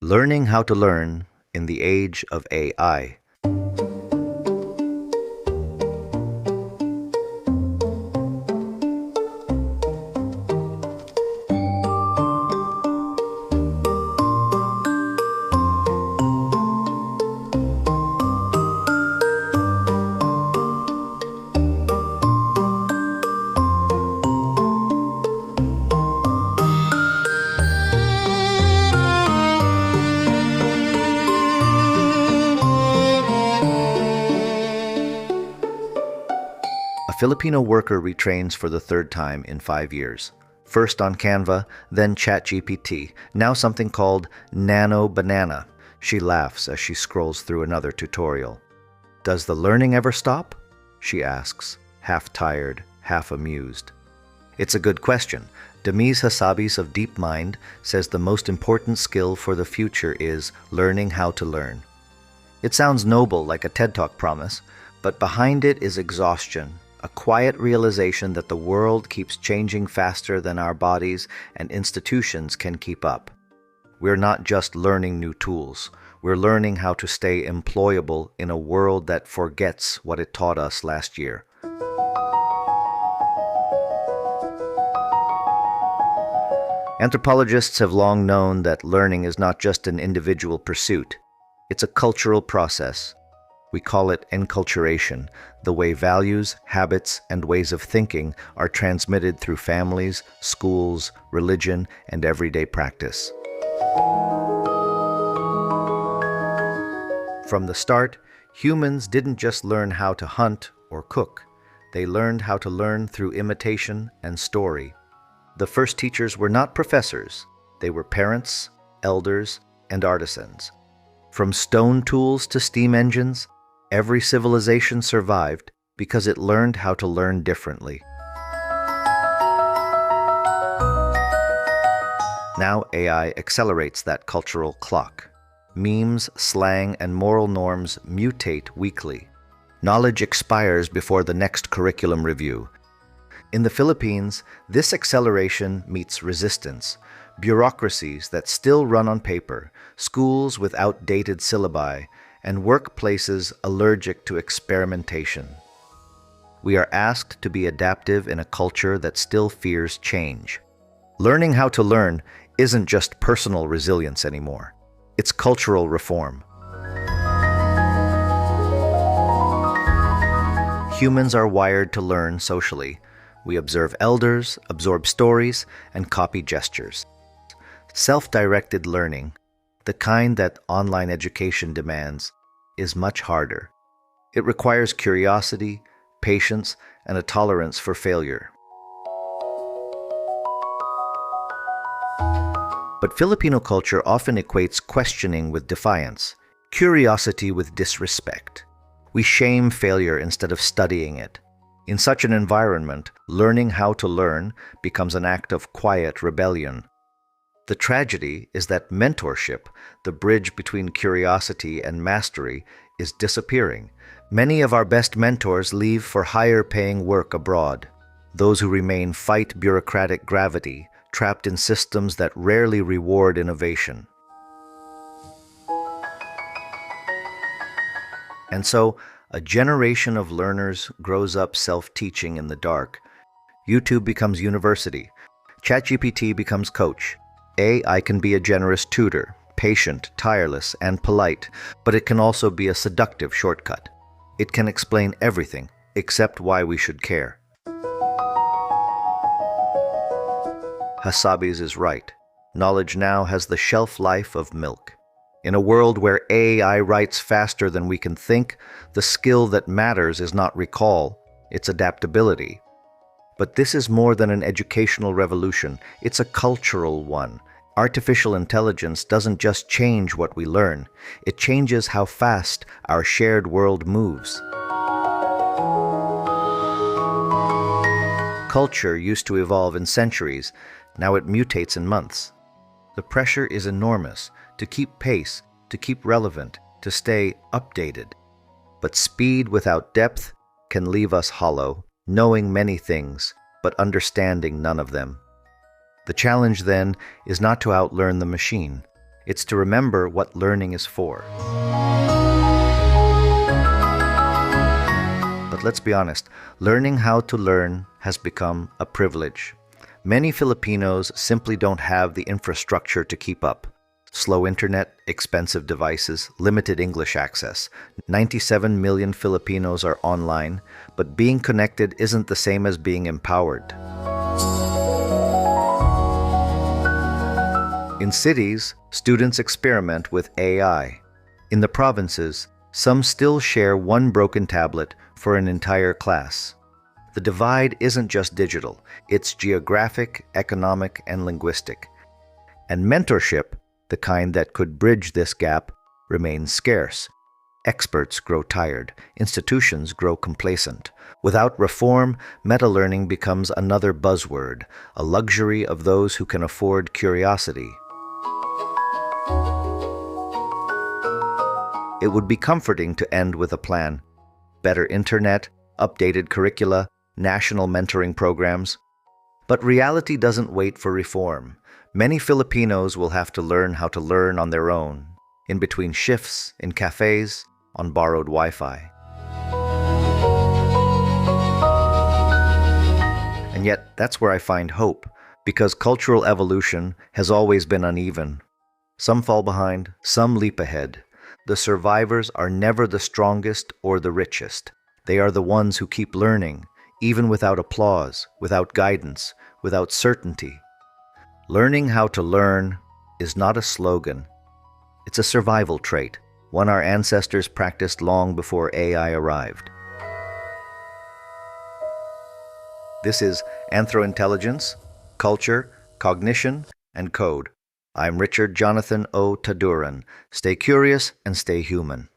Learning how to learn in the age of AI. A Filipino worker retrains for the third time in 5 years. First on Canva, then ChatGPT, now something called Nano Banana. She laughs as she scrolls through another tutorial. Does the learning ever stop? She asks, half tired, half amused. It's a good question. Demise Hassabis of DeepMind says the most important skill for the future is learning how to learn. It sounds noble, like a TED Talk promise, but behind it is exhaustion. A quiet realization that the world keeps changing faster than our bodies and institutions can keep up. We're not just learning new tools, we're learning how to stay employable in a world that forgets what it taught us last year. Anthropologists have long known that learning is not just an individual pursuit, it's a cultural process. We call it enculturation, the way values, habits, and ways of thinking are transmitted through families, schools, religion, and everyday practice. From the start, humans didn't just learn how to hunt or cook. They learned how to learn through imitation and story. The first teachers were not professors. They were parents, elders, and artisans. From stone tools to steam engines, every civilization survived because it learned how to learn differently. Now AI accelerates that cultural clock. Memes, slang, and moral norms mutate weekly. Knowledge expires before the next curriculum review. In the Philippines, this acceleration meets resistance. Bureaucracies that still run on paper, schools with outdated syllabi, and workplaces allergic to experimentation. We are asked to be adaptive in a culture that still fears change. Learning how to learn isn't just personal resilience anymore. It's cultural reform. Humans are wired to learn socially. We observe elders, absorb stories, and copy gestures. Self-directed learning, the kind that online education demands, is much harder. It requires curiosity, patience, and a tolerance for failure. But Filipino culture often equates questioning with defiance, curiosity with disrespect. We shame failure instead of studying it. In such an environment, learning how to learn becomes an act of quiet rebellion. The tragedy is that mentorship, the bridge between curiosity and mastery, is disappearing. Many of our best mentors leave for higher-paying work abroad. Those who remain fight bureaucratic gravity, trapped in systems that rarely reward innovation. And so, a generation of learners grows up self-teaching in the dark. YouTube becomes university. ChatGPT becomes coach. AI can be a generous tutor, patient, tireless, and polite, but it can also be a seductive shortcut. It can explain everything, except why we should care. Hassabis is right. Knowledge now has the shelf life of milk. In a world where AI writes faster than we can think, the skill that matters is not recall, it's adaptability. But this is more than an educational revolution, it's a cultural one. Artificial intelligence doesn't just change what we learn, it changes how fast our shared world moves. Culture used to evolve in centuries, now it mutates in months. The pressure is enormous to keep pace, to keep relevant, to stay updated. But speed without depth can leave us hollow, knowing many things, but understanding none of them. The challenge then is not to outlearn the machine. It's to remember what learning is for. But let's be honest, learning how to learn has become a privilege. Many Filipinos simply don't have the infrastructure to keep up. Slow internet, expensive devices, limited English access. 97 million Filipinos are online, but being connected isn't the same as being empowered. In cities, students experiment with AI. In the provinces, some still share one broken tablet for an entire class. The divide isn't just digital, it's geographic, economic, and linguistic. And mentorship, the kind that could bridge this gap, remains scarce. Experts grow tired, institutions grow complacent. Without reform, meta-learning becomes another buzzword, a luxury of those who can afford curiosity. It would be comforting to end with a plan. Better internet, updated curricula, national mentoring programs. But reality doesn't wait for reform. Many Filipinos will have to learn how to learn on their own, in between shifts, in cafes, on borrowed Wi-Fi. And yet, that's where I find hope, because cultural evolution has always been uneven. Some fall behind, some leap ahead. The survivors are never the strongest or the richest. They are the ones who keep learning, even without applause, without guidance, without certainty. Learning how to learn is not a slogan. It's a survival trait, one our ancestors practiced long before AI arrived. This is AnthroIntelligence, Culture, Cognition, and Code. I'm Richard Jonathan O. Taduran. Stay curious and stay human.